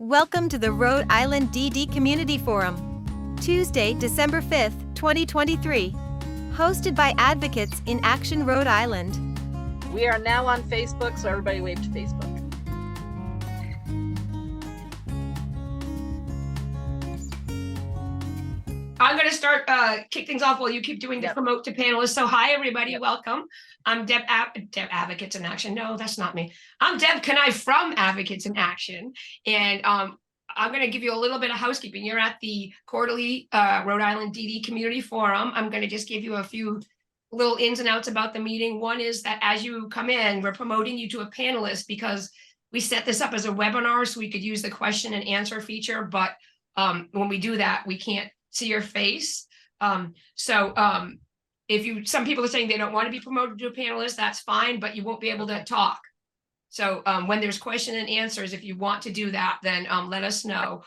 Welcome to the Rhode Island DD Community Forum, Tuesday, December 5th, 2023, hosted by Advocates in Action Rhode Island. We are now on Facebook, so everybody wave to Facebook. I'm going to start, kick things off while you keep doing the promote to panelists. So hi, everybody. Welcome. I'm Deb Advocates in Action. No, that's not me. I'm Deb Kenai from Advocates in Action. And I'm going to give you a little bit of housekeeping. You're at the quarterly Rhode Island DD Community Forum. I'm going to just give you a few little ins and outs about the meeting. One is that as you come in, we're promoting you to a panelist because we set this up as a webinar so we could use the question and answer feature. But when we do that, we can't see your face. If some people are saying they don't want to be promoted to a panelist, that's fine, but you won't be able to talk. So when there's question and answers, if you want to do that, then let us know.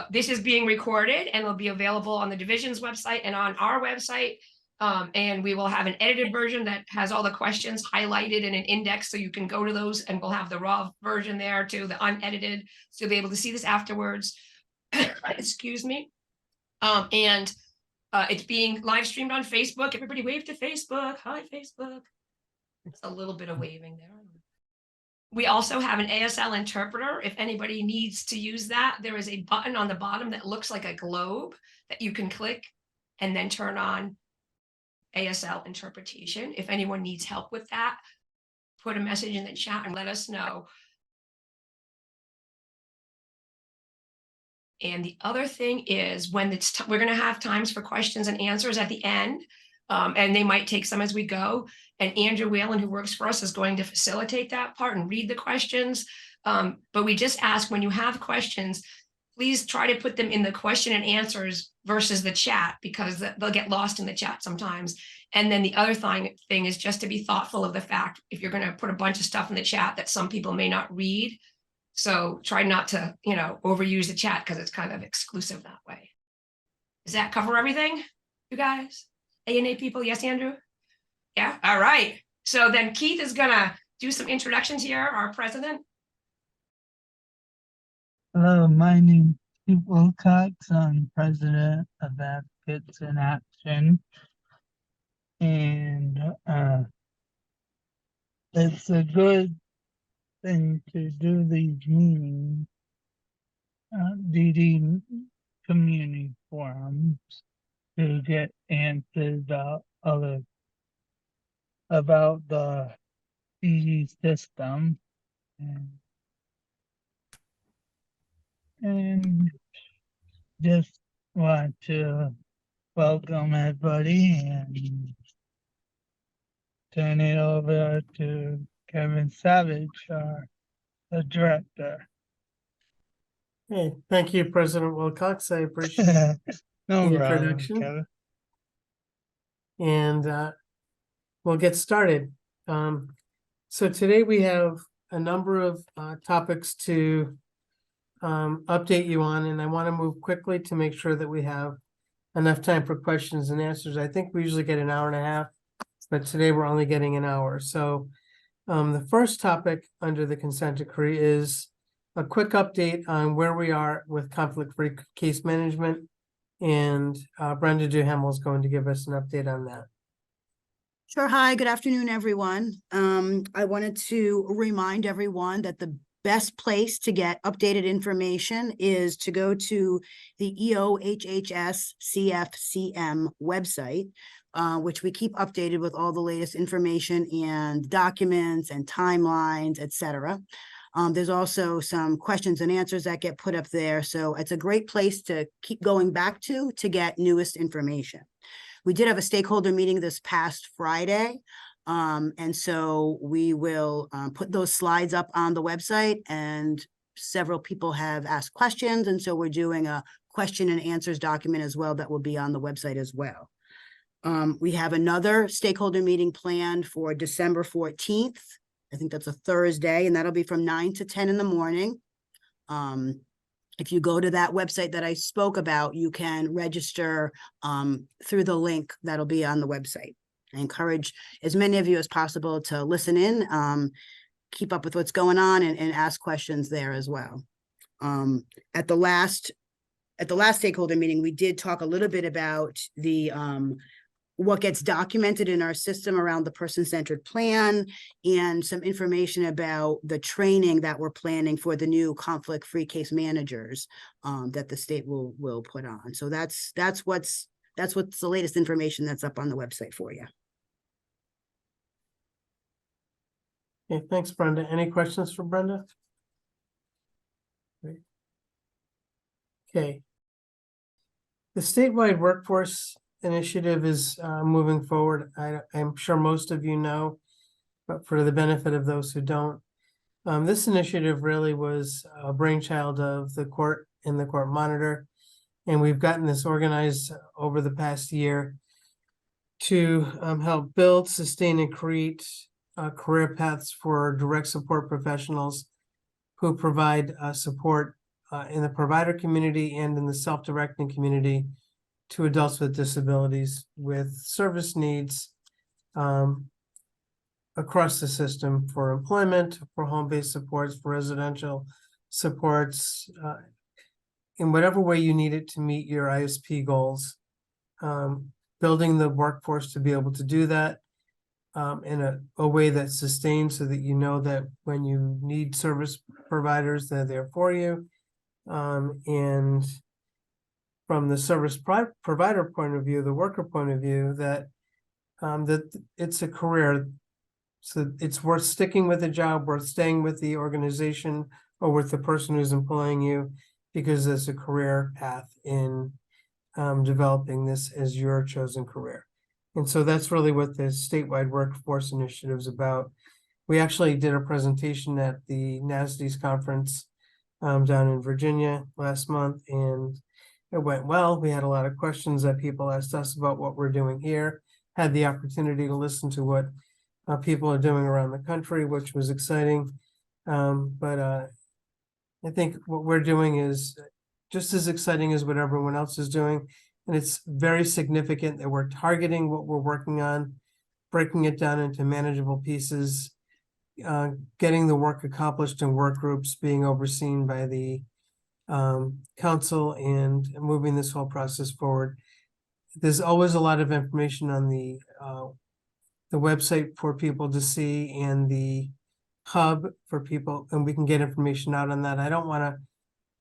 This is being recorded and will be available on the division's website and on our website. And we will have an edited version that has all the questions highlighted in an index, so you can go to those, and we'll have the raw version there too, the unedited, so you'll be able to see this afterwards. Excuse me. It's being live streamed on Facebook. Everybody wave to Facebook. Hi, Facebook. It's a little bit of waving there. We also have an ASL interpreter. If anybody needs to use that, there is a button on the bottom that looks like a globe that you can click and then turn on ASL interpretation. If anyone needs help with that, put a message in the chat and let us know. And the other thing is, when it's we're going to have times for questions and answers at the end, and they might take some as we go. And Andrew Whalen, who works for us, is going to facilitate that part and read the questions. But we just ask, when you have questions, please try to put them in the question and answers versus the chat, because they'll get lost in the chat sometimes. And then the other thing is just to be thoughtful of the fact, if you're going to put a bunch of stuff in the chat that some people may not read. So try not to, overuse the chat, because it's kind of exclusive that way. Does that cover everything, you guys? A&A people? Yes, Andrew? Yeah, all right. So then Keith is gonna do some introductions here, our president. Hello, my name is Keith Wilcox. I'm president of Advocates in Action. And it's a good thing to do these meetings, DD community forums, to get answers about the DD system, and just want to welcome everybody and turn it over to Kevin Savage, the director. Hey, thank you, President Wilcox. I appreciate the introduction. Kevin. And we'll get started. So today we have a number of topics to update you on, and I want to move quickly to make sure that we have enough time for questions and answers. I think we usually get an hour and a half, but today we're only getting an hour. So the first topic under the consent decree is a quick update on where we are with conflict-free case management. And Brenda Duhamel is going to give us an update on that. Sure. Hi, good afternoon, everyone. I wanted to remind everyone that the best place to get updated information is to go to the EOHHS CFCM website, which we keep updated with all the latest information and documents and timelines, etc. There's also some questions and answers that get put up there. So it's a great place to keep going back to get newest information. We did have a stakeholder meeting this past Friday. And so we will put those slides up on the website, and several people have asked questions. And so we're doing a question and answers document as well that will be on the website as well. We have another stakeholder meeting planned for December 14th. I think that's a Thursday, and that'll be from 9 to 10 in the morning. If you go to that website that I spoke about, you can register through the link that'll be on the website. I encourage as many of you as possible to listen in, keep up with what's going on, and ask questions there as well. At the last stakeholder meeting, we did talk a little bit about the what gets documented in our system around the person-centered plan and some information about the training that we're planning for the new conflict-free case managers that the state will put on. So that's what's the latest information that's up on the website for you. Okay, thanks, Brenda. Any questions for Brenda? Great. Okay. The statewide workforce initiative is moving forward. I'm sure most of you know, but for the benefit of those who don't, this initiative really was a brainchild of the court and the court monitor. And we've gotten this organized over the past year to help build, sustain, and create career paths for direct support professionals who provide support in the provider community and in the self-directing community to adults with disabilities with service needs across the system for employment, for home-based supports, for residential supports, in whatever way you need it to meet your ISP goals. Building the workforce to be able to do that in a way that's sustained so that you know that when you need service providers, they're there for you. And from the service provider point of view, the worker point of view, that it's a career. So it's worth sticking with the job, worth staying with the organization or with the person who's employing you, because there's a career path in developing this as your chosen career. And so that's really what the statewide workforce initiative is about. We actually did a presentation at the NASD's conference down in Virginia last month, and it went well. We had a lot of questions that people asked us about what we're doing here, had the opportunity to listen to what people are doing around the country, which was exciting. But I think what we're doing is just as exciting as what everyone else is doing. And it's very significant that we're targeting what we're working on, breaking it down into manageable pieces, getting the work accomplished in work groups, being overseen by the council, and moving this whole process forward. There's always a lot of information on the website for people to see, and the hub for people, and we can get information out on that. I don't want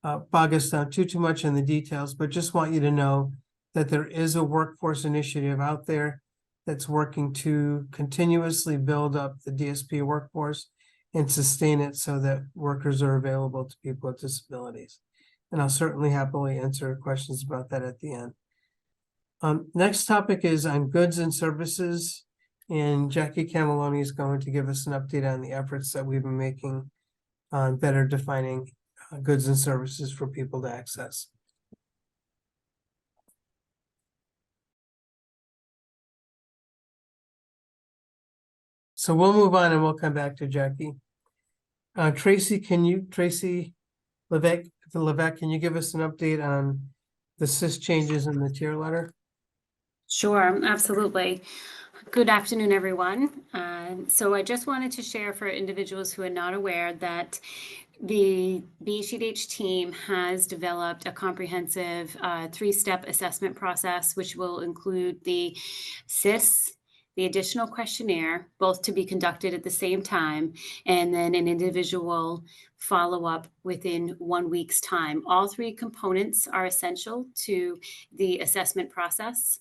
to bog us down too much in the details, but just want you to know that there is a workforce initiative out there that's working to continuously build up the DSP workforce and sustain it so that workers are available to people with disabilities. And I'll certainly happily answer questions about that at the end. Next topic is on goods and services. And Jackie Cameloni is going to give us an update on the efforts that we've been making on better defining goods and services for people to access. So we'll move on and we'll come back to Jackie. Tracy Levesque, can you give us an update on the SIS changes in the tier letter? Sure, absolutely. Good afternoon, everyone. So I just wanted to share for individuals who are not aware that the BHDDH team has developed a comprehensive three-step assessment process, which will include the SIS, the additional questionnaire, both to be conducted at the same time, and then an individual follow-up within 1 week's time. All three components are essential to the assessment process.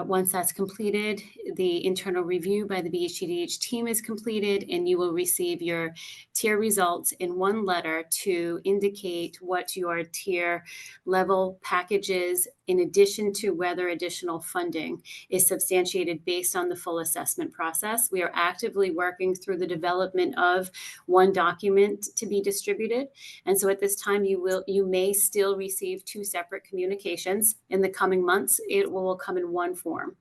Once that's completed, the internal review by the BHDDH team is completed, and you will receive your tier results in one letter to indicate what your tier level package is, in addition to whether additional funding is substantiated based on the full assessment process. We are actively working through the development of one document to be distributed. And so at this time, you may still receive two separate communications. In the coming months, it will come in one form.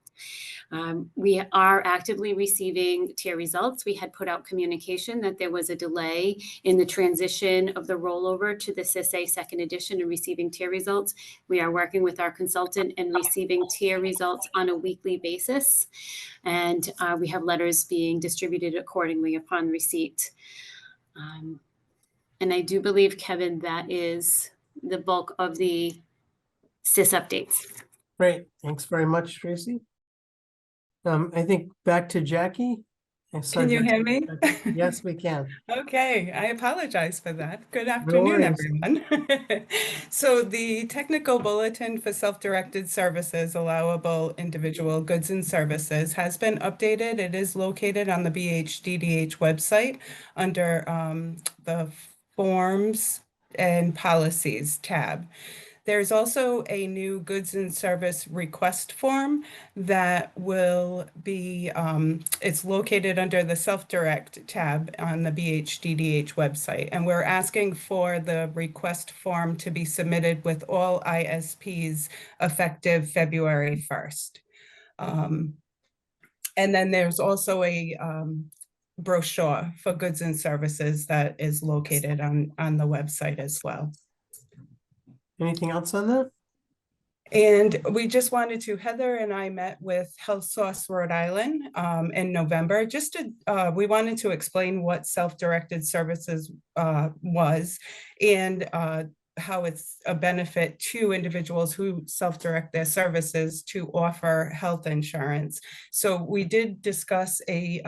We are actively receiving tier results. We had put out communication that there was a delay in the transition of the rollover to the SIS-A second edition and receiving tier results. We are working with our consultant and receiving tier results on a weekly basis. And we have letters being distributed accordingly upon receipt. And I do believe, Kevin, that is the bulk of the CIS updates. Great, thanks very much, Tracy. I think back to Jackie. I saw Can you hear me? Yes, we can. Okay, I apologize for that. Good No afternoon, worries. everyone. So the technical bulletin for self-directed services, allowable individual goods and services has been updated. It is located on the BHDDH website under the forms and policies tab. There's also a new goods and service request form that will be, it's located under the self-direct tab on the BHDDH website. And we're asking for the request form to be submitted with all ISPs effective February 1st. And then there's also a brochure for goods and services that is located on the website as well. Anything else on that? And we just wanted to, Heather and I met with Health Source Rhode Island in November, just to, we wanted to explain what self-directed services was and how it's a benefit to individuals who self-direct their services to offer health insurance. So we did discuss a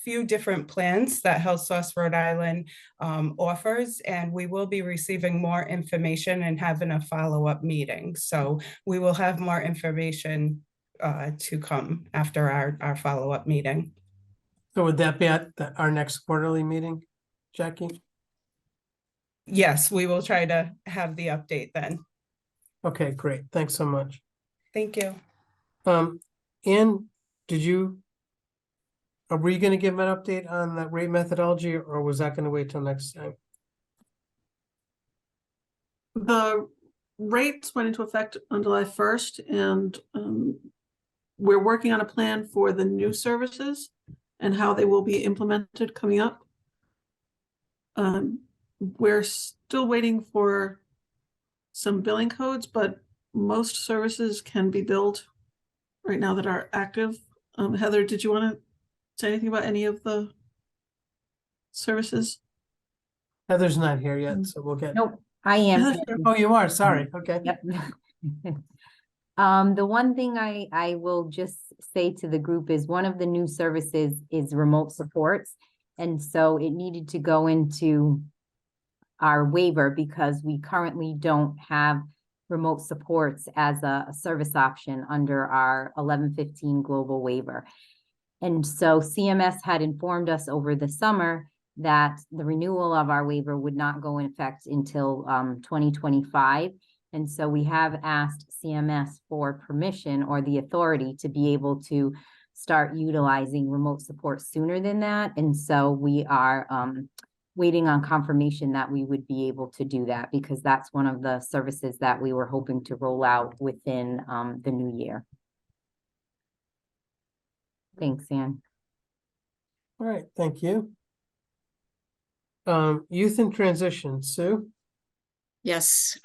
few different plans that Health Source Rhode Island offers, and we will be receiving more information and having a follow-up meeting. So we will have more information to come after our follow-up meeting. So would that be at our next quarterly meeting, Jackie? Yes, we will try to have the update then. Okay, great. Thanks so much. Thank you. Anne, were you going to give an update on that rate methodology, or was that going to wait till next time? The rates went into effect on July 1st, and we're working on a plan for the new services and how they will be implemented coming up. We're still waiting for some billing codes, but most services can be billed right now that are active. Heather, did you want to say anything about any of the services? Heather's not here yet, so we'll get. Nope, I am. Oh, you are, sorry, okay. Yep. The one thing I will just say to the group is one of the new services is remote supports. And so it needed to go into our waiver because we currently don't have remote supports as a service option under our 1115 global waiver. And so CMS had informed us over the summer that the renewal of our waiver would not go in effect until 2025. And so we have asked CMS for permission or the authority to be able to start utilizing remote support sooner than that. And so we are waiting on confirmation that we would be able to do that because that's one of the services that we were hoping to roll out within the new year. Thanks, Anne. All right, thank you. Youth in transition, Sue? Yes,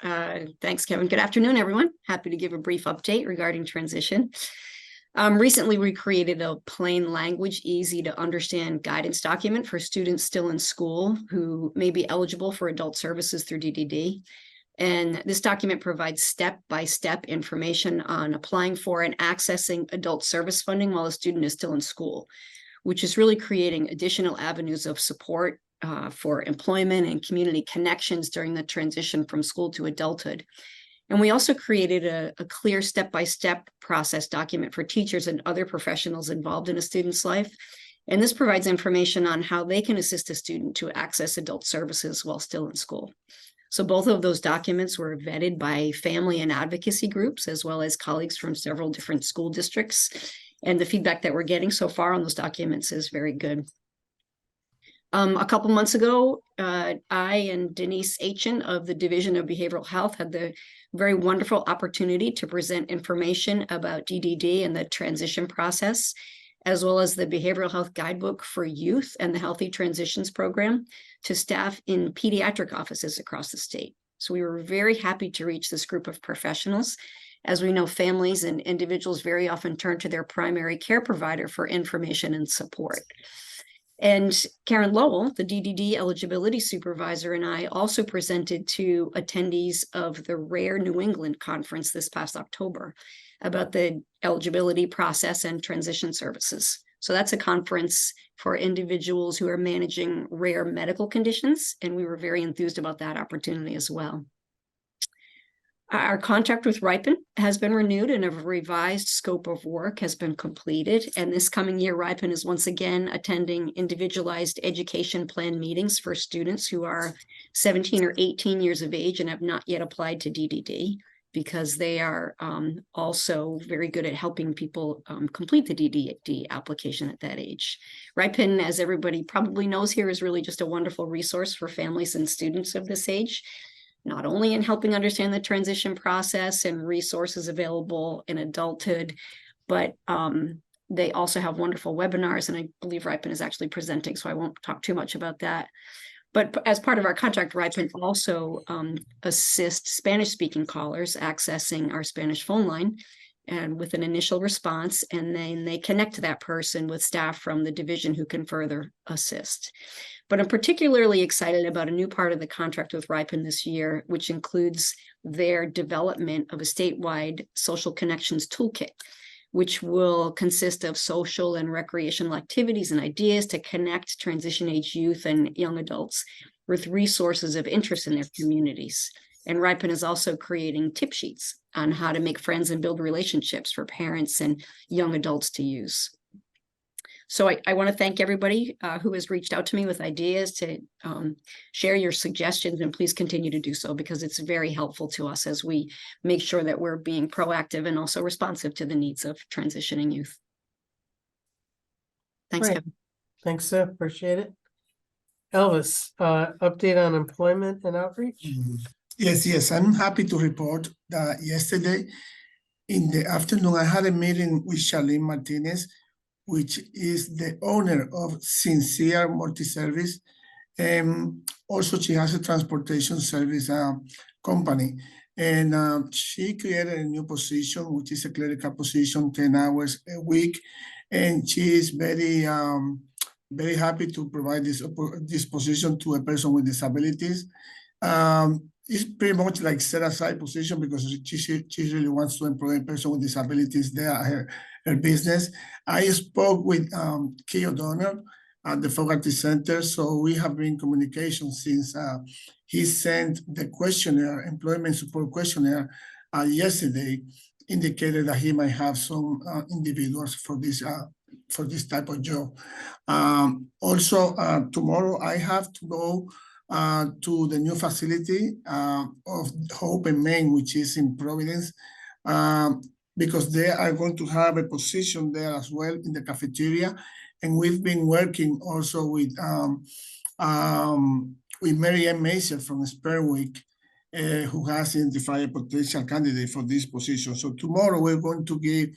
thanks, Kevin. Good afternoon, everyone. Happy to give a brief update regarding transition. Recently, we created a plain language, easy to understand guidance document for students still in school who may be eligible for adult services through DDD. And this document provides step-by-step information on applying for and accessing adult service funding while a student is still in school, which is really creating additional avenues of support for employment and community connections during the transition from school to adulthood. And we also created a clear step-by-step process document for teachers and other professionals involved in a student's life. And this provides information on how they can assist a student to access adult services while still in school. So both of those documents were vetted by family and advocacy groups, as well as colleagues from several different school districts. And the feedback that we're getting so far on those documents is very good. A couple months ago, I and Denise Aitchen of the Division of Behavioral Health had the very wonderful opportunity to present information about DDD and the transition process, as well as the Behavioral Health Guidebook for Youth and the Healthy Transitions Program to staff in pediatric offices across the state. So we were very happy to reach this group of professionals. As we know, families and individuals very often turn to their primary care provider for information and support. And Karen Lowell, the DDD eligibility supervisor, and I also presented to attendees of the Rare New England conference this past October about the eligibility process and transition services. So that's a conference for individuals who are managing rare medical conditions, and we were very enthused about that opportunity as well. Our contract with Ripen has been renewed and a revised scope of work has been completed. And this coming year, Ripen is once again attending individualized education plan meetings for students who are 17 or 18 years of age and have not yet applied to DDD, because they are also very good at helping people complete the DDD application at that age. Ripen, as everybody probably knows here, is really just a wonderful resource for families and students of this age, not only in helping understand the transition process and resources available in adulthood, but they also have wonderful webinars, and I believe Ripen is actually presenting, so I won't talk too much about that. But as part of our contract, Ripen also assists Spanish-speaking callers accessing our Spanish phone line and with an initial response, and then they connect that person with staff from the division who can further assist. But I'm particularly excited about a new part of the contract with Ripen this year, which includes their development of a statewide social connections toolkit, which will consist of social and recreational activities and ideas to connect transition age youth and young adults with resources of interest in their communities. And Ripen is also creating tip sheets on how to make friends and build relationships for parents and young adults to use. So I want to thank everybody who has reached out to me with ideas to share your suggestions, and please continue to do so, because it's very helpful to us as we make sure that we're being proactive and also responsive to the needs of transitioning youth. Thanks, Great. Kevin. Thanks, Seth. Appreciate it. Elvis, update on employment and outreach? Yes, I'm happy to report that yesterday in the afternoon, I had a meeting with Charlene Martinez, which is the owner of Sincere Multi-Service. Also, she has a transportation service company. And she created a new position, which is a clerical position, 10 hours a week. And she is very happy to provide this position to a person with disabilities. It's pretty much like set aside position because she really wants to employ a person with disabilities there at her business. I spoke with Kay O'Donnell at the Fogarty Center, so we have been in communication since he sent the questionnaire, employment support questionnaire, yesterday, indicated that he might have some individuals for this type of job. Also, tomorrow I have to go to the new facility of Hope and Main, which is in Providence, because they are going to have a position there as well in the cafeteria. And we've been working also with Mary Ann Mason from Sperwick, who has identified a potential candidate for this position. So tomorrow we're going to be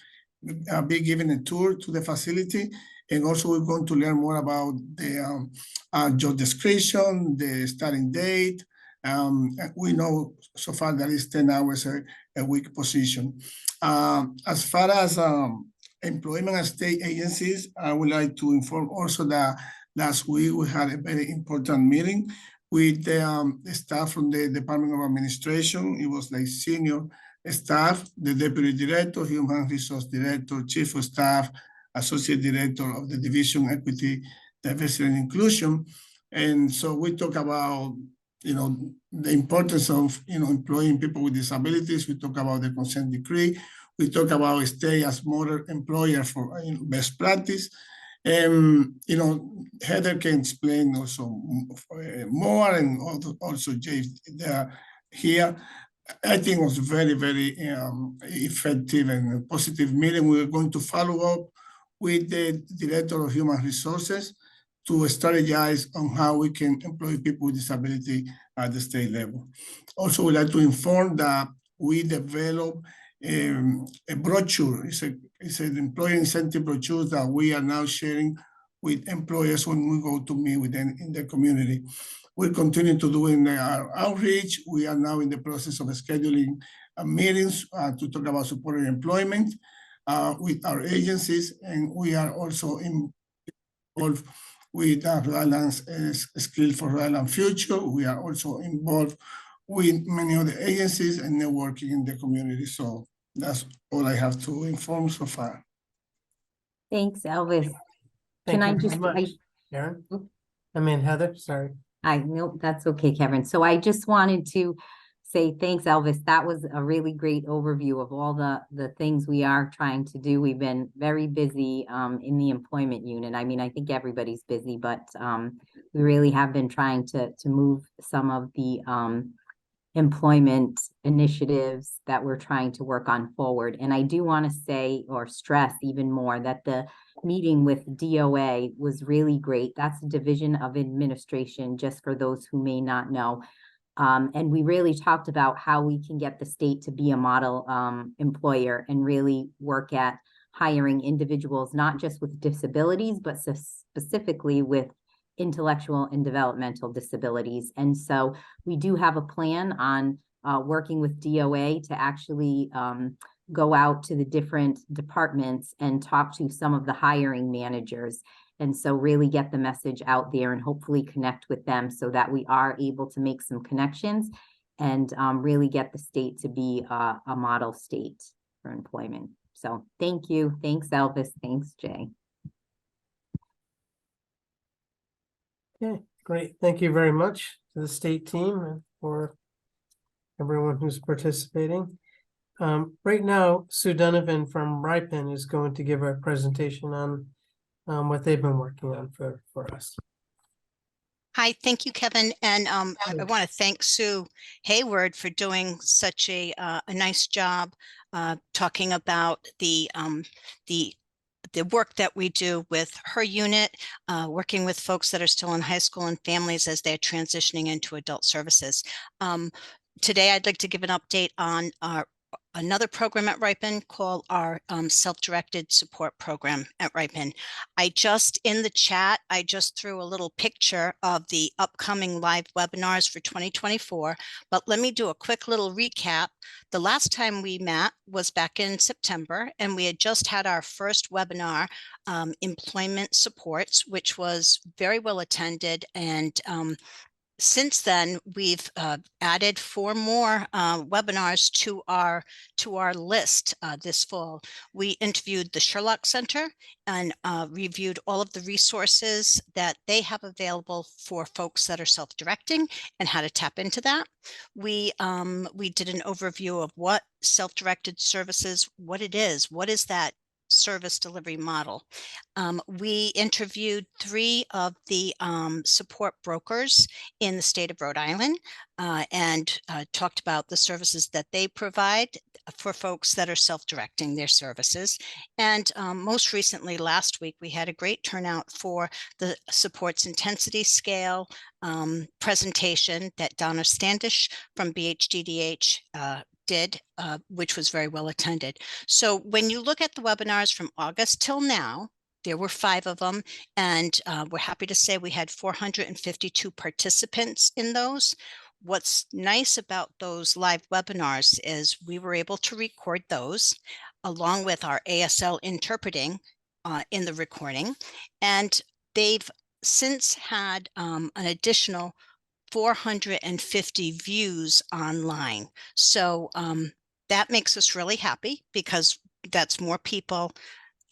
given a tour to the facility, and also we're going to learn more about the job description, the starting date. We know so far that it's 10 hours a week position. As far as employment and state agencies, I would like to inform also that last week we had a very important meeting with the staff from the Department of Administration. It was like senior staff, the Deputy Director, Human Resource Director, Chief of Staff, Associate Director of the Division Equity, Diversity and Inclusion. And so we talk about, the importance of, employing people with disabilities. We talk about the consent decree. We talk about stay as model employer for best practice. Heather can explain also more, and also Jay here. I think it was very, very effective and positive meeting. We're going to follow up with the Director of Human Resources to strategize on how we can employ people with disability at the state level. Also, we'd like to inform that we developed a brochure. It's an employee incentive brochure that we are now sharing with employers when we go to meet with them in the community. We continue to do in our outreach. We are now in the process of scheduling meetings to talk about supporting employment with our agencies, and we are also involved with Rhode Island's Skill for Rhode Island Future. We are also involved with many other agencies and networking in the community. So that's all I have to inform so far. Thanks, Elvis. Thank Can I you very just, much, Karen. I mean, Heather, sorry. nope, that's okay, Kevin. So I just wanted to say thanks, Elvis. That was a really great overview of all the things we are trying to do. We've been very busy in the employment unit. I mean, I think everybody's busy, but we really have been trying to move some of the employment initiatives that we're trying to work on forward. And I do want to say or stress even more that the meeting with DOA was really great. That's the Division of Administration, just for those who may not know. And we really talked about how we can get the state to be a model employer and really work at hiring individuals, not just with disabilities, but specifically with intellectual and developmental disabilities. And so we do have a plan on working with DOA to actually go out to the different departments and talk to some of the hiring managers. And so really get the message out there and hopefully connect with them so that we are able to make some connections and really get the state to be a model state for employment. So thank you. Thanks, Elvis. Thanks, Jay. Okay, great. Thank you very much to the state team and for everyone who's participating. Right now, Sue Donovan from RIPEN is going to give a presentation on what they've been working on for us. Hi, thank you, Kevin. And I want to thank Sue Hayward for doing such a nice job talking about the work that we do with her unit, working with folks that are still in high school and families as they're transitioning into adult services. Today, I'd like to give an update on another program at RIPEN called our self-directed support program at RIPEN. In the chat, I just threw a little picture of the upcoming live webinars for 2024, but let me do a quick little recap. The last time we met was back in September, and we had just had our first webinar, Employment Supports, which was very well attended. And since then, we've added 4 more webinars to our list this fall. We interviewed the Sherlock Center and reviewed all of the resources that they have available for folks that are self-directing and how to tap into that. We did an overview of what self-directed services, what it is, what is that service delivery model. We interviewed 3 of the support brokers in the state of Rhode Island and talked about the services that they provide for folks that are self-directing their services. And most recently, last week, we had a great turnout for the supports intensity scale presentation that Donna Standish from BHDDH did, which was very well attended. So when you look at the webinars from August till now, there were 5 of them, and we're happy to say we had 452 participants in those. What's nice about those live webinars is we were able to record those along with our ASL interpreting in the recording, and they've since had an additional 450 views online. So that makes us really happy because that's more people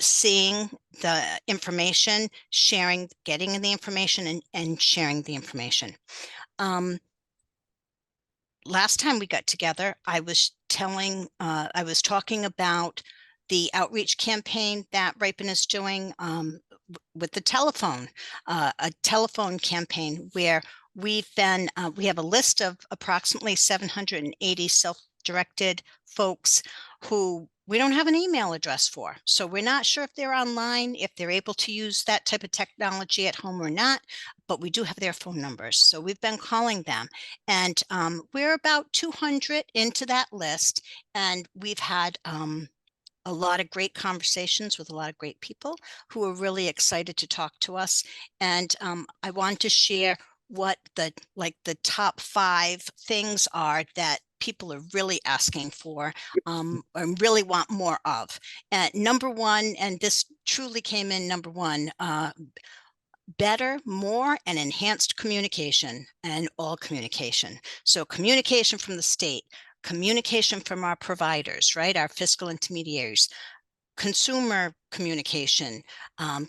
seeing the information, sharing, getting the information and sharing the information. Last time we got together, I was talking about the outreach campaign that RIPEN is doing with the telephone, a telephone campaign where we have a list of approximately 780 self-directed folks who we don't have an email address for. So we're not sure if they're online, if they're able to use that type of technology at home or not, but we do have their phone numbers. So we've been calling them, and we're about 200 into that list, and we've had a lot of great conversations with a lot of great people who are really excited to talk to us. And I want to share what the top 5 things are that people are really asking for and really want more of. Number 1, and this truly came in number 1, better, more, and enhanced communication, and all communication. So communication from the state, communication from our providers, right? Our fiscal intermediaries, consumer communication,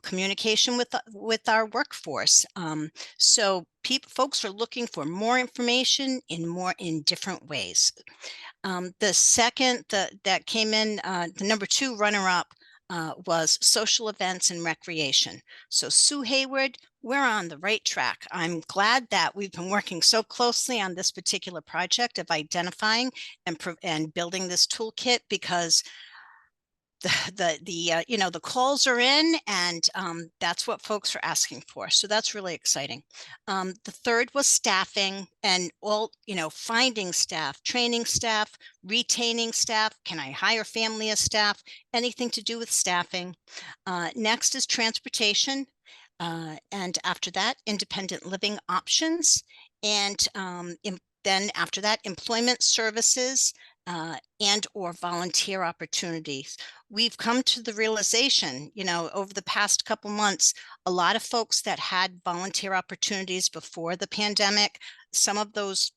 communication with our workforce. So folks are looking for more information in different ways. The second that came in, the number 2 runner-up was social events and recreation. So Sue Hayward, we're on the right track. I'm glad that we've been working so closely on this particular project of identifying and building this toolkit, because the calls are in, and that's what folks are asking for. So that's really exciting. The third was staffing, and finding staff, training staff, retaining staff. Can I hire family as staff? Anything to do with staffing. Next is transportation. And after that, independent living options. And then after that, employment services and or volunteer opportunities. We've come to the realization, over the past couple months, a lot of folks that had volunteer opportunities before the pandemic, some of those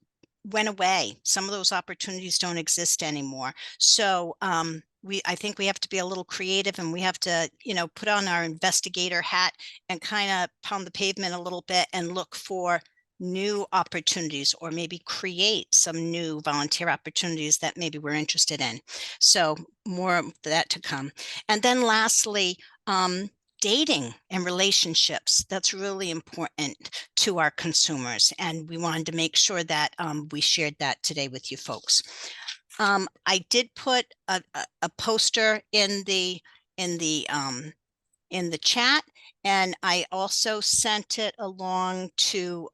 went away. Some of those opportunities don't exist anymore. So I think we have to be a little creative, and we have to, put on our investigator hat and kind of pound the pavement a little bit and look for new opportunities, or maybe create some new volunteer opportunities that maybe we're interested in. So more of that to come. And then lastly, dating and relationships. That's really important to our consumers, and we wanted to make sure that we shared that today with you folks. I did put a poster in the chat, and I also sent it along to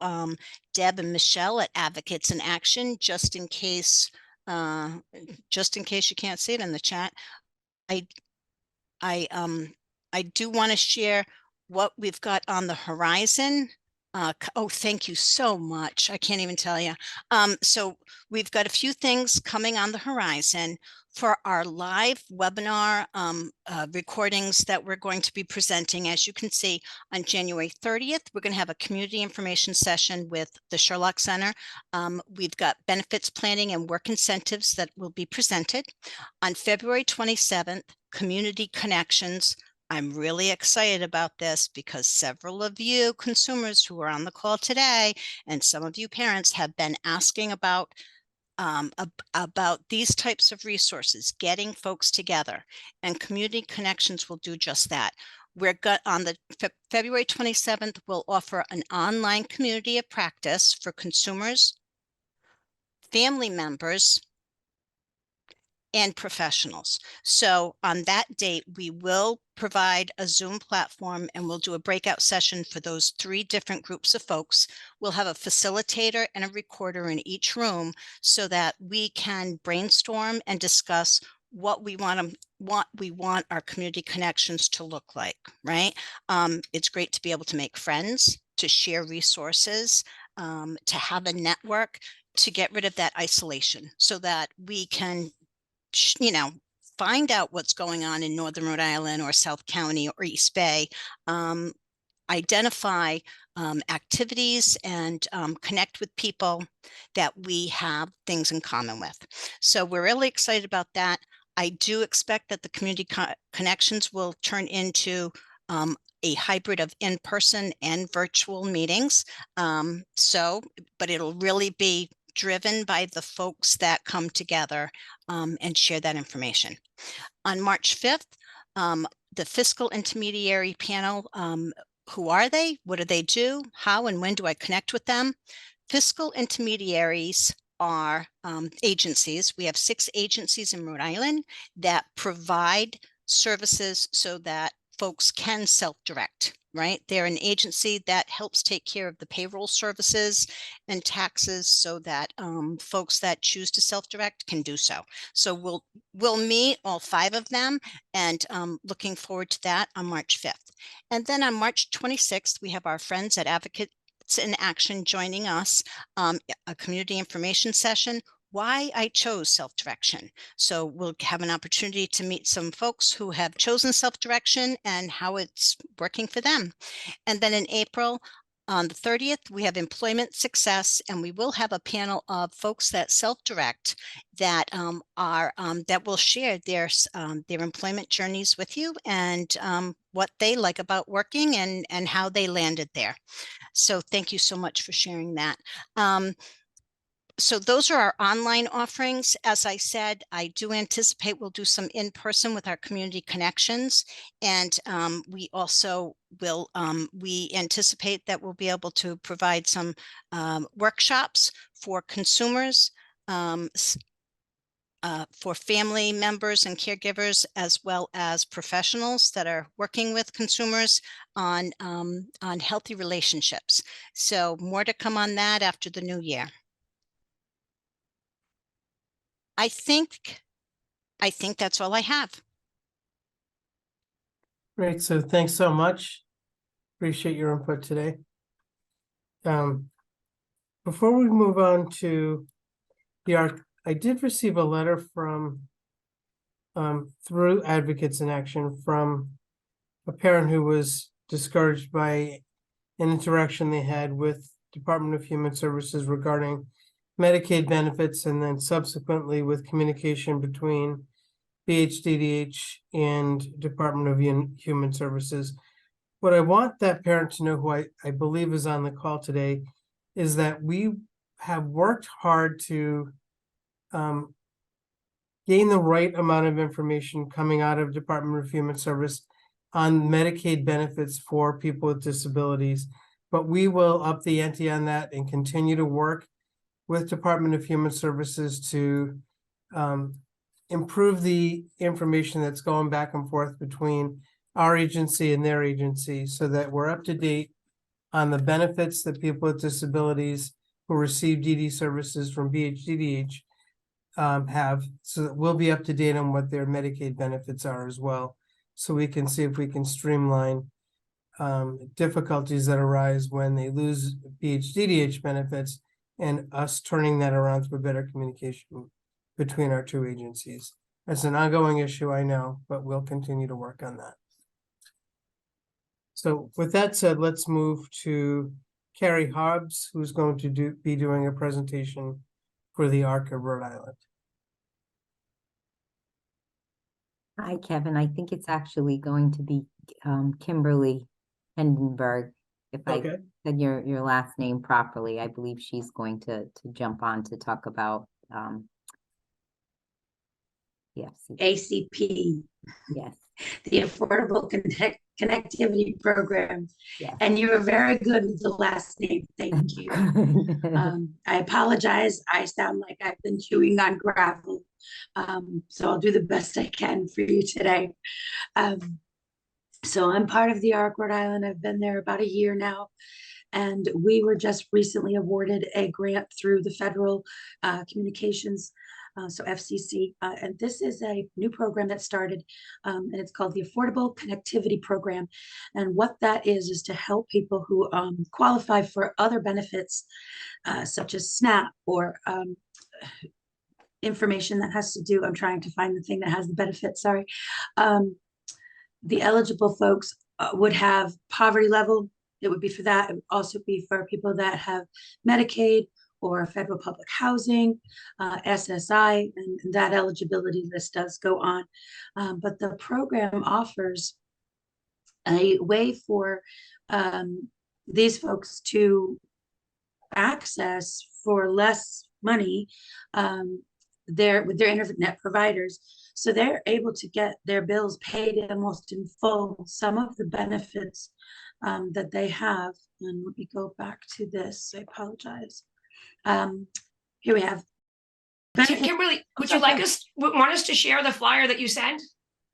Deb and Michelle at Advocates in Action, just in case you can't see it in the chat. I do want to share what we've got on the horizon. Oh, thank you so much. I can't even tell you. So we've got a few things coming on the horizon for our live webinar recordings that we're going to be presenting. As you can see, on January 30th, we're going to have a community information session with the Sherlock Center. We've got benefits planning and work incentives that will be presented. On February 27th, community connections. I'm really excited about this because several of you consumers who are on the call today, and some of you parents, have been asking about these types of resources, getting folks together, and community connections will do just that. We're on the February 27th, we'll offer an online community of practice for consumers, family members, and professionals. So on that date, we will provide a Zoom platform, and we'll do a breakout session for those 3 different groups of folks. We'll have a facilitator and a recorder in each room so that we can brainstorm and discuss what we want our community connections to look like, right? It's great to be able to make friends, to share resources, to have a network, to get rid of that isolation so that we can find out what's going on in Northern Rhode Island or South County or East Bay, identify activities, and connect with people that we have things in common with. So we're really excited about that. I do expect that the community connections will turn into a hybrid of in-person and virtual meetings. But it'll really be driven by the folks that come together and share that information. On March 5th, the fiscal intermediary panel, who are they? What do they do? How and when do I connect with them? Fiscal intermediaries are agencies. We have 6 agencies in Rhode Island that provide services so that folks can self-direct, right? They're an agency that helps take care of the payroll services and taxes so that folks that choose to self-direct can do so. So we'll meet all 5 of them, and looking forward to that on March 5th. And then on March 26th, we have our friends at Advocates in Action joining us, a community information session. why I chose self-direction. So we'll have an opportunity to meet some folks who have chosen self-direction and how it's working for them. And then in April, on the 30th, we have employment success, and we will have a panel of folks that self-direct that that will share their employment journeys with you, and what they like about working and how they landed there. So thank you so much for sharing that. So those are our online offerings. As I said, I do anticipate we'll do some in-person with our community connections. And we also will, we anticipate that we'll be able to provide some workshops for consumers, for family members and caregivers, as well as professionals that are working with consumers on healthy relationships. So more to come on that after the new year. I think that's all I have. Great, so thanks so much. Appreciate your input today. Before we move on to the ARC, I did receive a letter from through Advocates in Action from a parent who was discouraged by an interaction they had with Department of Human Services regarding Medicaid benefits, and then subsequently with communication between BHDDH and Department of Human Services. What I want that parent to know, who I believe is on the call today, is that we have worked hard to gain the right amount of information coming out of Department of Human Service on Medicaid benefits for people with disabilities. But we will up the ante on that and continue to work with Department of Human Services to improve the information that's going back and forth between our agency and their agency, so that we're up to date on the benefits that people with disabilities who receive DD services from BHDDH have, so that we'll be up to date on what their Medicaid benefits are as well. So we can see if we can streamline difficulties that arise when they lose BHDDH benefits, and us turning that around through better communication between our two agencies. It's an ongoing issue, I know, but we'll continue to work on that. So with that said, let's move to Carrie Hobbs, who's going to be doing a presentation for the ARC of Rhode Island. Hi, Kevin. I think it's actually going to be Kimberly Hendenberg. If I said your last name properly, I believe she's going to jump on to talk about ACP. Yes. The Affordable Connectivity Program. Yes. And you were very good with the last name. Thank you. I apologize. I sound like I've been chewing on gravel. So I'll do the best I can for you today. So I'm part of the ARC Rhode Island. I've been there about a year now. And we were just recently awarded a grant through the Federal Communications, so FCC. And this is a new program that started, and it's called the Affordable Connectivity Program. And what that is to help people who qualify for other benefits, such as SNAP or information that has to do, I'm trying to find the thing that has the benefit, sorry. The eligible folks would have poverty level. It would be for that. It would also be for people that have Medicaid or federal public housing, SSI, and that eligibility list does go on. But the program offers a way for these folks to access for less money with their internet providers. So they're able to get their bills paid almost in full. Some of the benefits that they have, and let me go back to this, I apologize. Here we have. Kimberly, would you like want us to share the flyer that you sent?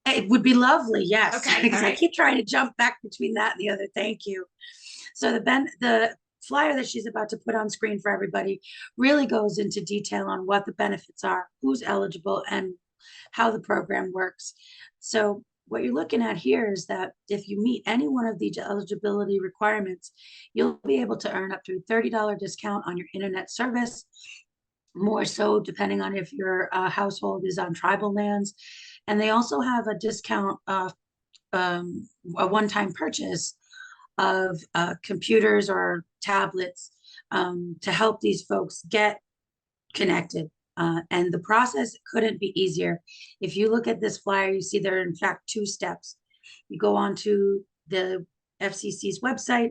It would be lovely, yes. Okay, Because right. I keep trying to jump back between that and the other. Thank you. So the flyer that she's about to put on screen for everybody really goes into detail on what the benefits are, who's eligible, and how the program works. So what you're looking at here is that if you meet any one of these eligibility requirements, you'll be able to earn up to a $30 discount on your internet service. more so depending on if your household is on tribal lands. And they also have a discount of a one-time purchase of computers or tablets to help these folks get connected. And the process couldn't be easier. If you look at this flyer, you see there are in fact 2 steps. You go on to the FCC's website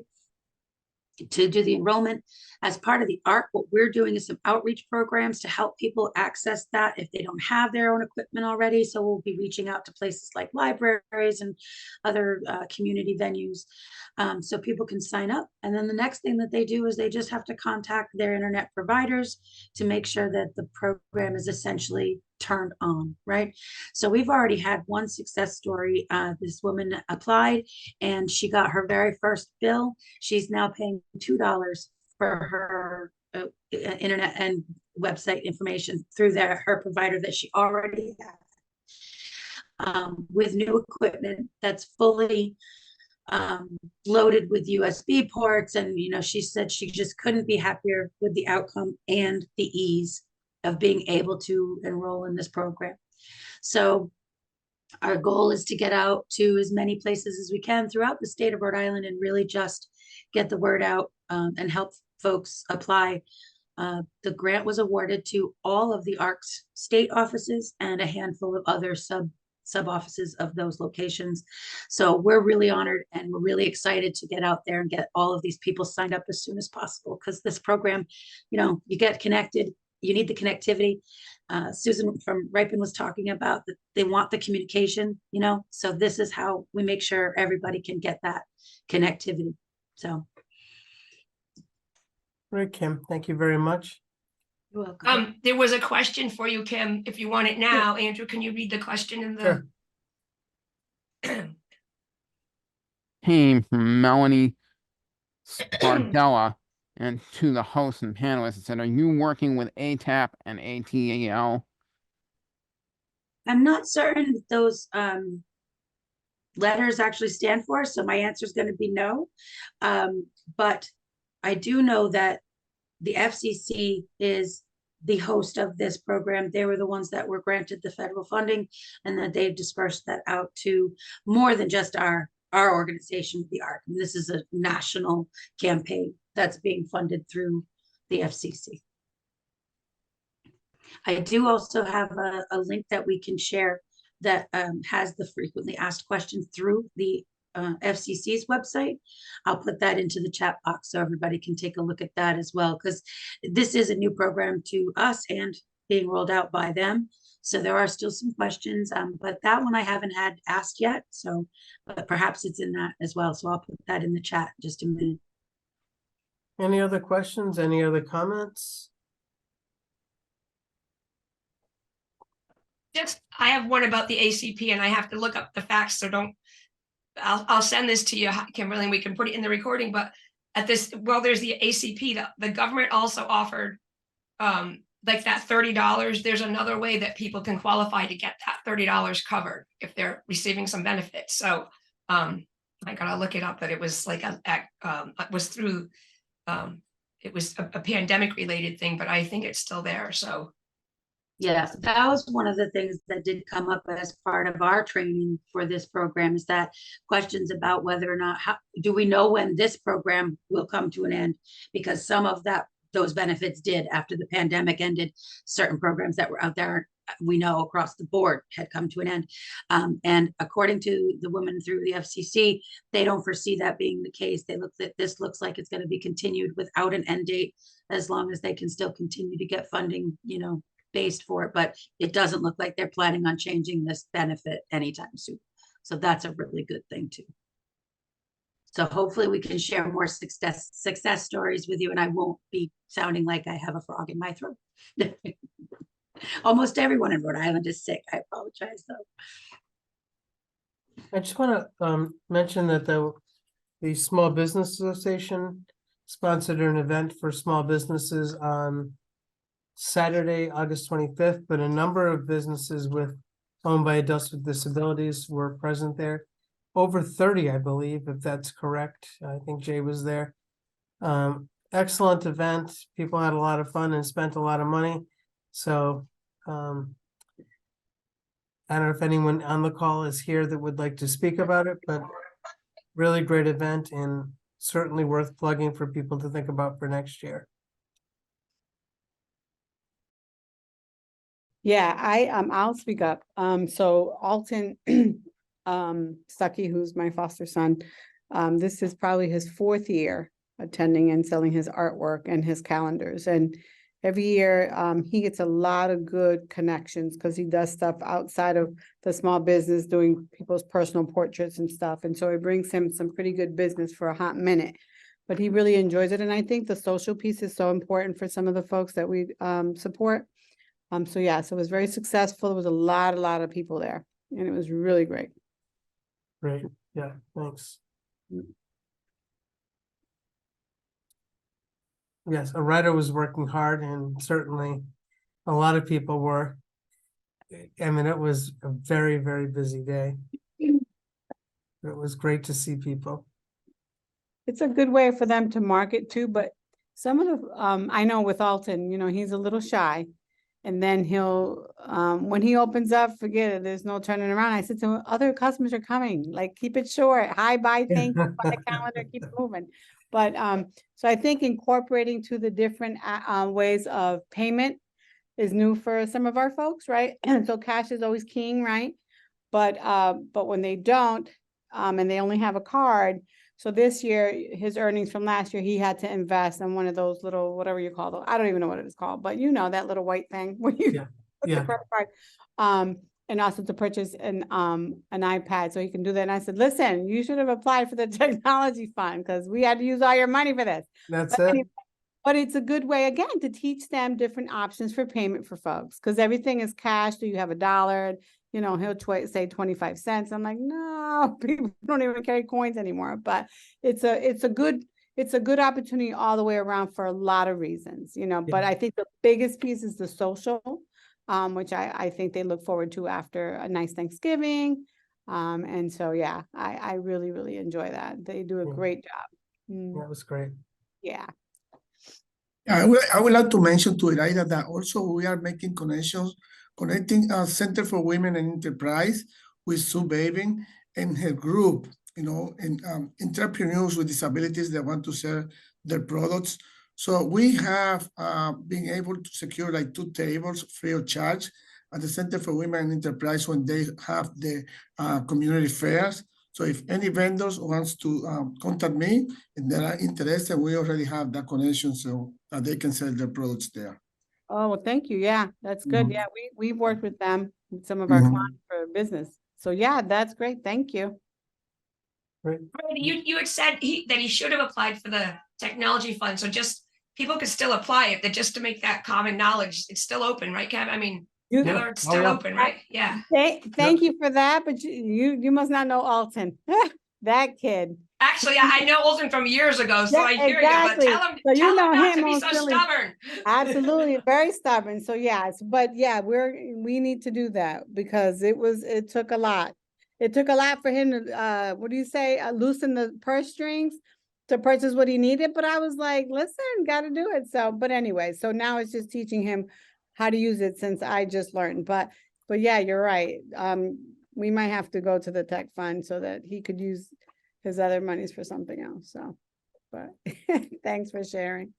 to do the enrollment. As part of the ARC, what we're doing is some outreach programs to help people access that if they don't have their own equipment already. So we'll be reaching out to places like libraries and other community venues so people can sign up. And then the next thing that they do is they just have to contact their internet providers to make sure that the program is essentially turned on, right? So we've already had one success story. This woman applied and she got her very first bill. She's now paying $2 for her internet and website information through her provider that she already had, with new equipment that's fully loaded with USB ports. And, you know, she said she just couldn't be happier with the outcome and the ease of being able to enroll in this program. So our goal is to get out to as many places as we can throughout the state of Rhode Island and really just get the word out and help folks apply. The grant was awarded to all of the ARC's state offices and a handful of other sub offices of those locations. So we're really honored and we're really excited to get out there and get all of these people signed up as soon as possible, because this program, you know, you get connected, you need the connectivity. Susan from Ripon was talking about that they want the communication, you know, so this is how we make sure everybody can get that connectivity. So. Right, Kim, thank you very much. You're welcome. There was a question for you, Kim, if you want it now. Andrew, can you read the question in the? Sure. Came from Melanie Spardella and to the host and panelists and said, are you working with ATAP and ATAL? I'm not certain what those letters actually stand for, so my answer is going to be no. But I do know that the FCC is the host of this program. They were the ones that were granted the federal funding, and that they've dispersed that out to more than just our organization, the ARC. And this is a national campaign that's being funded through the FCC. I do also have a link that we can share that has the frequently asked questions through the FCC's website. I'll put that into the chat box so everybody can take a look at that as well, because this is a new program to us and being rolled out by them. So there are still some questions, but that one I haven't had asked yet. So, but perhaps it's in that as well. So I'll put that in the chat in just a minute. Any other questions? Any other comments? I have one about the ACP and I have to look up the facts, so I'll send this to you, Kimberly, and we can put it in the recording. But at this, well, there's the ACP, the government also offered like that $30. There's another way that people can qualify to get that $30 covered if they're receiving some benefits. So I gotta look it up, but it was like it was through it was a pandemic related thing, but I think it's still there. So yes, that was one of the things that did come up as part of our training for this program, is that questions about whether or not, how do we know when this program will come to an end? Because some of those benefits did after the pandemic ended. Certain programs that were out there, we know across the board, had come to an end. And according to the woman through the FCC, they don't foresee that being the case. They look that this looks like it's going to be continued without an end date, as long as they can still continue to get funding, you know, based for it. But it doesn't look like they're planning on changing this benefit anytime soon. So that's a really good thing too. So hopefully we can share more success stories with you, and I won't be sounding like I have a frog in my throat. Almost everyone in Rhode Island is sick. I apologize though. I just want to mention that the Small Business Association sponsored an event for small businesses on Saturday, August 25th, but a number of businesses owned by adults with disabilities were present there. Over 30, I believe, if that's correct. I think Jay was there. Excellent event. People had a lot of fun and spent a lot of money. So, I don't know if anyone on the call is here that would like to speak about it, but really great event and certainly worth plugging for people to think about for next year. Yeah, I'll speak up. So Alton Stuckey, who's my foster son, this is probably his 4th year attending and selling his artwork and his calendars. And every year, he gets a lot of good connections because he does stuff outside of the small business, doing people's personal portraits and stuff. And so it brings him some pretty good business for a hot minute. But he really enjoys it. And I think the social piece is so important for some of the folks that we support. So yeah, so it was very successful. There was a lot of people there, and it was really great. Great, yeah, thanks. Yes, a writer was working hard, and certainly a lot of people were. I mean, it was a very, very busy day. It was great to see people. It's a good way for them to market too, but some of the, I know with Alton, you know, he's a little shy. And then he'll, when he opens up, forget it, there's no turning around. I said to him, other customers are coming, like, keep it short. Hi, bye, thank you, buy the calendar, keep moving. But, so I think incorporating to the different ways of payment is new for some of our folks, right? And so cash is always king, right? But when they don't, and they only have a card, so this year, his earnings from last year, he had to invest in one of those little, whatever you call them. I don't even know what it is called, but you know, that little white thing where you put the credit card. And also to purchase an iPad so he can do that. And I said, listen, you should have applied for the technology fund because we had to use all your money for this. That's it. But it's a good way, again, to teach them different options for payment for folks, because everything is cash. Do you have $1? You know, he'll say 25 cents. I'm like, no, people don't even carry coins anymore. But it's a good opportunity all the way around for a lot of reasons, you know. But I think the biggest piece is the social, which I think they look forward to after a nice Thanksgiving. And so, yeah, I really, really enjoy that. They do a great job. That was great. Yeah. I would like to mention to Elaida that also we are making connecting Center for Women and Enterprise with Sue Babin and her group, you know, and entrepreneurs with disabilities that want to sell their products. So we have been able to secure like 2 tables free of charge at the Center for Women and Enterprise when they have the community fairs. So if any vendors wants to contact me and they are interested, we already have that connection so that they can sell their products there. Oh, well, thank you. Yeah, that's good. Yeah, we've worked with them, with some of our clients for business. So yeah, that's great. Thank you. Right. You had said that he should have applied for the technology fund. So just people could still apply it, that just to make that common knowledge, it's still open, right, Kev? I mean, it's still open, right? Yeah. Thank you for that. But you must not know Alton. That kid. Actually, I know Alton from years ago, so I hear you, but tell him, so tell him not to him be so stubborn. Absolutely, very stubborn. So yes, but yeah, we need to do that because it took a lot. It took a lot for him to what do you say, loosen the purse strings to purchase what he needed. But I was like, listen, got to do it. So, but anyway, so now it's just teaching him how to use it since I just learned. But yeah, you're right. We might have to go to the tech fund so that he could use his other monies for something else. So, but thanks for sharing.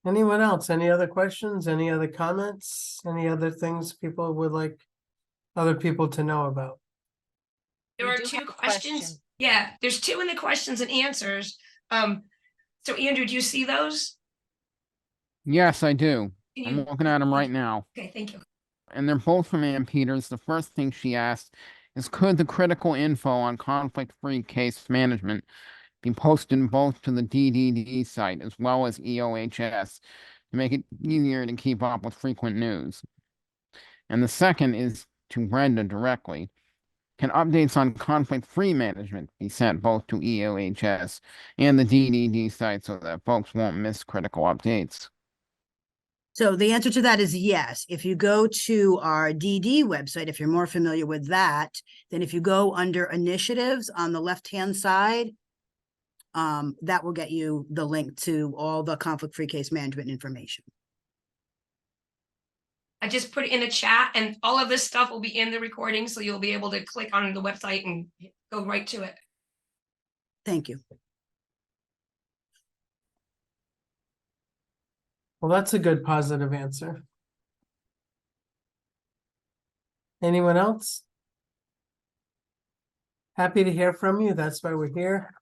Anyone else? Any other questions? Any other comments? Any other things people would like other people to know about? There are 2 questions. Yeah, there's 2 in the questions and answers. So Andrew, do you see those? Yes, I do. I'm looking at them right now. Okay, thank you. And they're both from Ann Peters. The first thing she asked is, could the critical info on conflict-free case management be posted both to the DDD site as well as EOHS to make it easier to keep up with frequent news? And the second is to Brenda directly. Can updates on conflict-free management be sent both to EOHS and the DDD site so that folks won't miss critical updates? So the answer to that is yes. If you go to our DD website, if you're more familiar with that, then if you go under initiatives on the left-hand side, that will get you the link to all the conflict-free case management information. I just put it in the chat, and all of this stuff will be in the recording, so you'll be able to click on the website and go right to it. Thank you. Well, that's a good positive answer. Anyone else? Happy to hear from you. That's why we're here.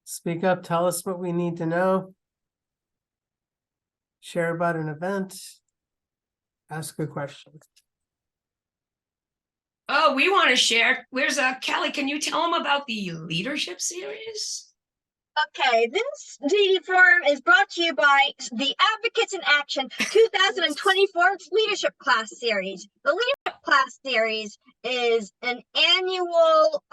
Speak up, tell us what we need to know. Share about an event. Ask a question. Oh, we want to share. Where's Kelly? Can you tell them about the leadership series? Okay, this DD Forum is brought to you by the Advocates in Action 2024 Leadership Class Series. The Leadership Class Series is an annual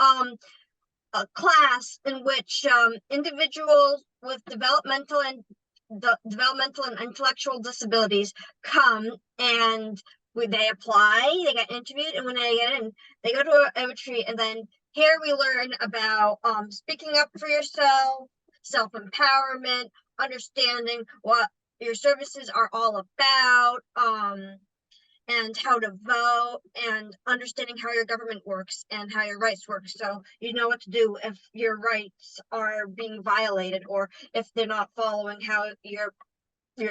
class in which individuals with developmental and intellectual disabilities come, and when they apply, they get interviewed, and when they get in, they go to a retreat, and then here we learn about speaking up for yourself, self-empowerment, understanding what your services are all about, and how to vote, and understanding how your government works and how your rights work, so you know what to do if your rights are being violated or if they're not following how your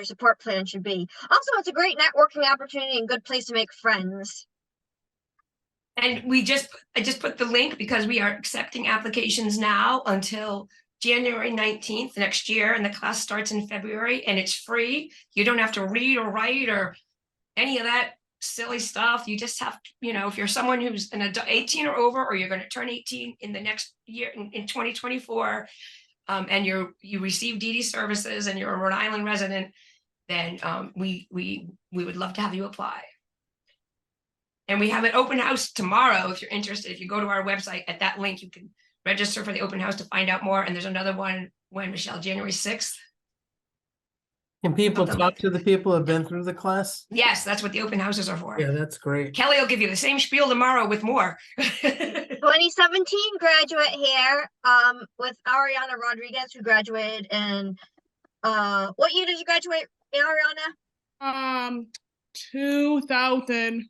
support plan should be. Also, it's a great networking opportunity and good place to make friends. And I just put the link because we are accepting applications now until January 19th next year, and the class starts in February, and it's free. You don't have to read or write or any of that silly stuff. You just have, if you're someone who's an adult, 18 or over, or you're going to turn 18 in the next year in 2024, and you receive DD services and you're a Rhode Island resident, then we would love to have you apply. And we have an open house tomorrow if you're interested. If you go to our website at that link, you can register for the open house to find out more. And there's another one when, Michelle, January 6th. Can people talk to the people who have been through the class? Yes, that's what the open houses are for. Yeah, that's great. Kelly will give you the same spiel tomorrow with more. 2017 graduate here with Ariana Rodriguez, who graduated in what year did you graduate, Ariana? 2000.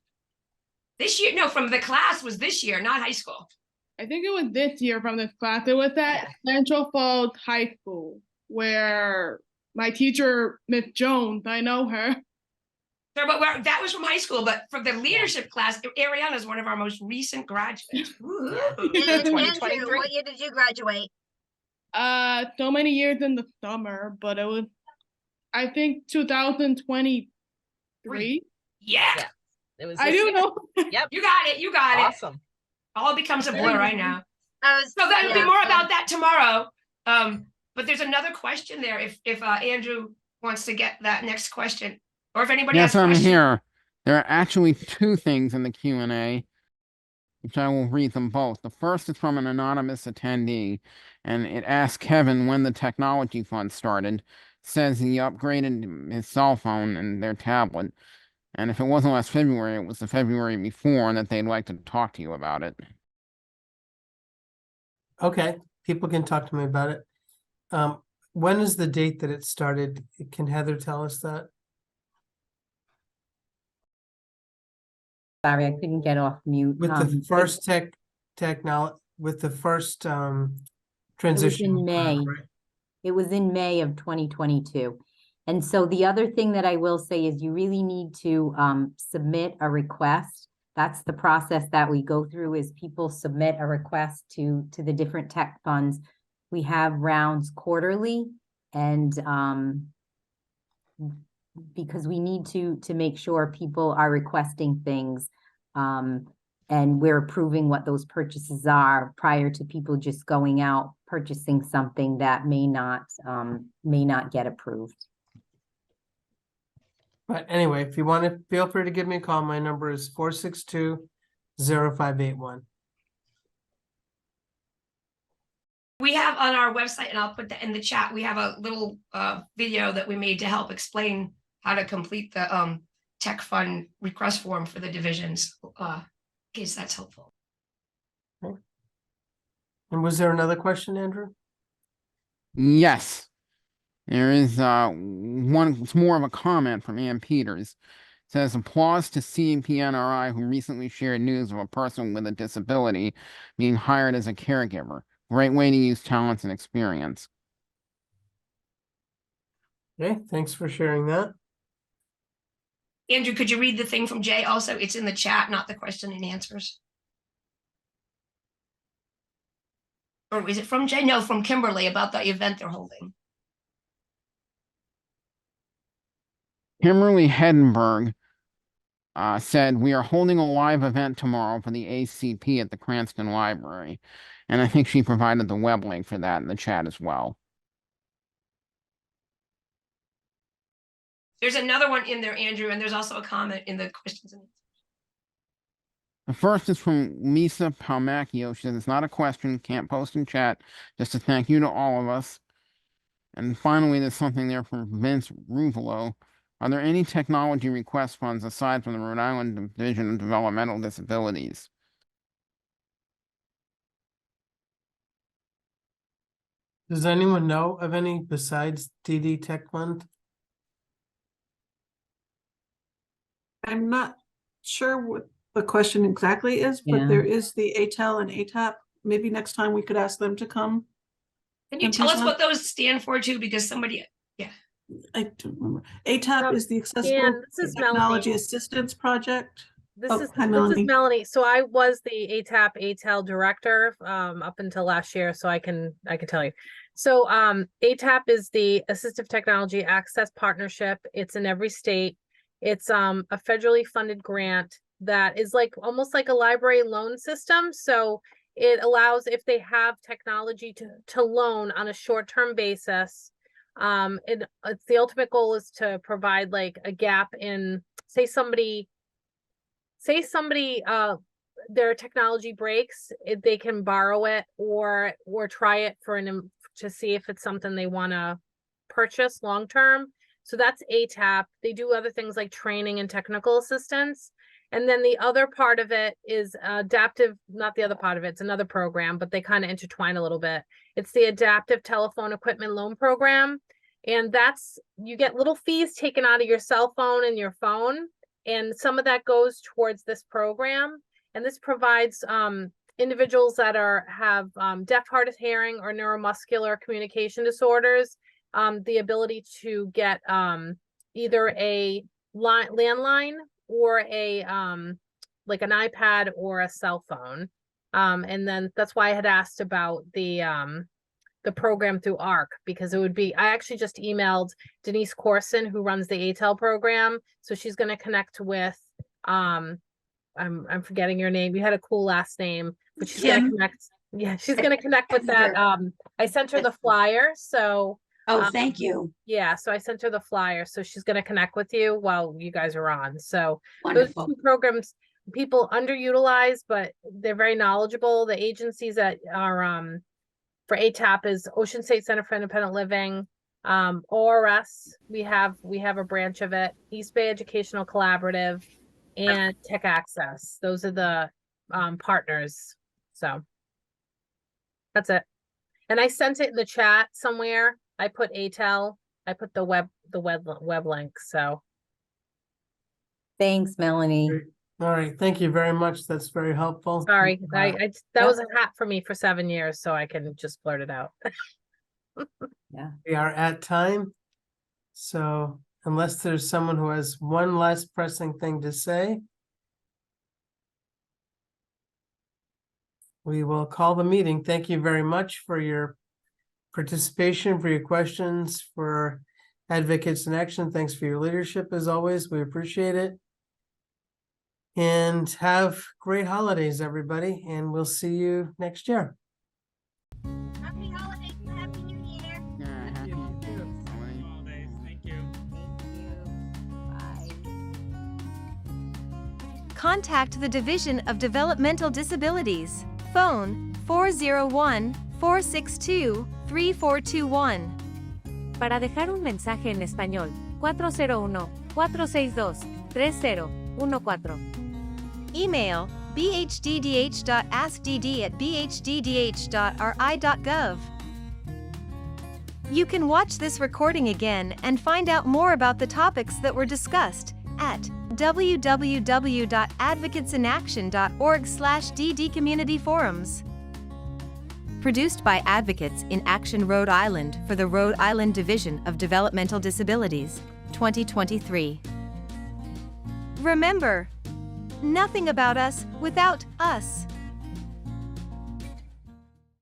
This year, no, from the class was this year, not high school. I think it was this year from this class. It was at Central Falls High School, where my teacher, Miss Jones, I know her. So, but that was from high school, but for the leadership class, Ariana is one of our most recent graduates. And Andrew, what year did you graduate? So many years in the summer, but it was, I think, 2023. Yeah. It was. I do know. Yep. You got it. You got it. Awesome. All becomes a blur right now. So that'll be more about that tomorrow. But there's another question there. If Andrew wants to get that next question, or if anybody has I'm questions. here. There are actually two things in the Q&A, which I will read them both. The first is from an anonymous attendee, and it asks Kevin when the technology fund started. Says he upgraded his cell phone and their tablet. And if it wasn't last February, it was the February before, and that they'd like to talk to you about it. Okay, people can talk to me about it. When is the date that it started? Can Heather tell us that? Sorry, I couldn't get off mute. With the first with the first transition. It was in May. Right? It was in May of 2022. And so the other thing that I will say is you really need to submit a request. That's the process that we go through, is people submit a request to the different tech funds. We have rounds quarterly, and because we need to make sure people are requesting things, and we're approving what those purchases are prior to people just going out purchasing something that may not get approved. But anyway, if you want to, feel free to give me a call. My number is 462-0581. We have on our website, and I'll put that in the chat, we have a little video that we made to help explain how to complete the tech fund request form for the divisions, in case that's helpful. Okay. And was there another question, Andrew? Yes. There is one, it's more of a comment from Ann Peters. Says applause to CPNRI, who recently shared news of a person with a disability being hired as a caregiver. Great way to use talents and experience. Okay, thanks for sharing that. Andrew, could you read the thing from Jay also? It's in the chat, not the question and answers. Or is it from Jay? No, from Kimberly about the event they're holding. Kimberly Hedenberg said, we are holding a live event tomorrow for the ACP at the Cranston Library. And I think she provided the web link for that in the chat as well. There's another one in there, Andrew, and there's also a comment in the questions and answers. The first is from Lisa Palmacchio. She says, it's not a question, can't post in chat, just a thank you to all of us. And finally, there's something there from Vince Ruvolo. Are there any technology request funds aside from the Rhode Island Division of Developmental Disabilities? Does anyone know of any besides DD Tech Fund? I'm not sure what the question exactly is, but Yeah. there is the ATEL and ATAP. Maybe next time we could ask them to come. Can you and tell us present. what those stand for too? Because somebody, yeah. I don't remember. ATAP is the Accessible Dan, this is Technology Melanie. Assistance Project. This Oh, is hi, this Melanie. is Melanie. So I was the ATAP ATEL director up until last year, so I can tell you. So ATAP is the Assistive Technology Access Partnership. It's in every state. It's a federally funded grant that is like almost like a library loan system. So it allows, if they have technology to loan on a short-term basis. It's the ultimate goal is to provide like a gap in, say somebody their technology breaks, they can borrow it or try it to see if it's something they want to purchase long term. So that's ATAP. They do other things like training and technical assistance. And then the other part of it is adaptive, not the other part of it, it's another program, but they kind of intertwine a little bit. It's the Adaptive Telephone Equipment Loan Program. And you get little fees taken out of your cell phone and your phone. And some of that goes towards this program. And this provides individuals that have deaf, hard of hearing, or neuromuscular communication disorders the ability to get either a landline or a like an iPad or a cell phone. And then that's why I had asked about the program through ARC, because I actually just emailed Denise Corson, who runs the ATEL program. So she's going to connect with, I'm forgetting your name. You had a cool last name, but she's going to connect. Yeah, she's going to connect with that. I sent her the flyer. So. Oh, thank you. Yeah, so I sent her the flyer. So she's going to connect with you while you guys are on. So Wonderful. those two programs, people underutilized, but they're very knowledgeable. The agencies that are, for ATAP is Ocean State Center for Independent Living, ORS, we have a branch of it, East Bay Educational Collaborative, and Tech Access. Those are the partners. So that's it. And I sent it in the chat somewhere. I put ATEL. I put the web link. So Thanks, Melanie. All right, thank you very much. That's very helpful. sorry, that was a hat for me for 7 years, so I can just blurt it out. Yeah. We are at time. So unless there's someone who has one last pressing thing to say, we will call the meeting. Thank you very much for your participation, for your questions, for Advocates in Action. Thanks for your leadership as always. We appreciate it. And have great holidays, everybody. And we'll see you next year. Happy holidays and Happy New Year. Contact the Division of Developmental Disabilities. Phone 401-462-3421. Para dejar un mensaje en español, 401-462-3014. Email bhddh.askdd@bhddh.ri.gov. You can watch this recording again and find out more about the topics that were discussed at www.advocatesinaction.org/DD Community Forums. Produced by Advocates in Action Rhode Island for the Rhode Island Division of Developmental Disabilities, 2023. Remember, nothing about us without us.